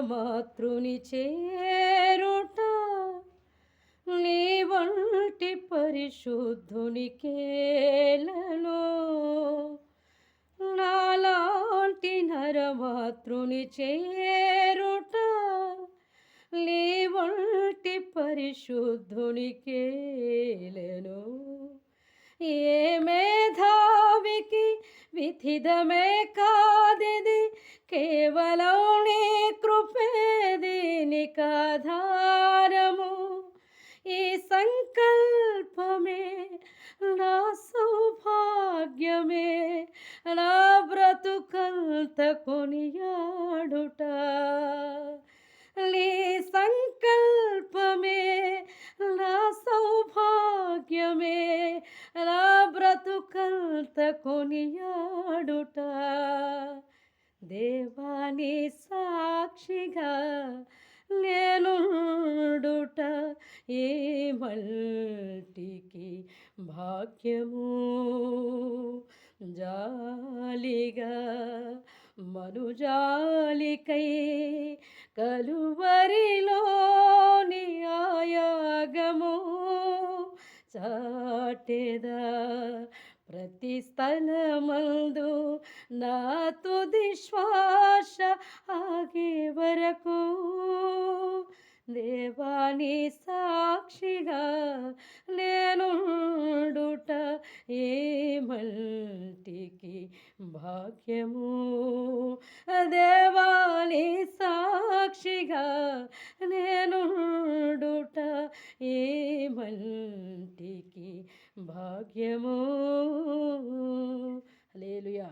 నరమాతృని చేరుట నీ వంటి పరిశుద్ధునికేలను. నాలాంటి నరమాతృని చేరుట నీ వంటి పరిశుద్ధునికేలను. ఏ మేధావికి విధిదమే కాదిది, కేవలం నీ కృపే దీనికాధారము. ఈ సంకల్పమే నా సౌభాగ్యమే, నా బ్రతుకంత కొనియాడుట. నీ సంకల్పమే నా సౌభాగ్యమే, నా బ్రతుకంత కొనియాడుట. దేవాని సాక్షిగా నేనుండుట ఏ మల్టికి భాగ్యము. జాలిగా మనుజాలికై కలువరిలోని ఆయాగము చాటెదా ప్రతి స్థలమందు నా తుది శ్వాస ఆగే వరకు. దేవాని సాక్షిగా నేనుండుట ఏ మల్టికి భాగ్యము. దేవాని సాక్షిగా నేనుండుట ఏ మల్టికి భాగ్యము. హల్లెలూయా.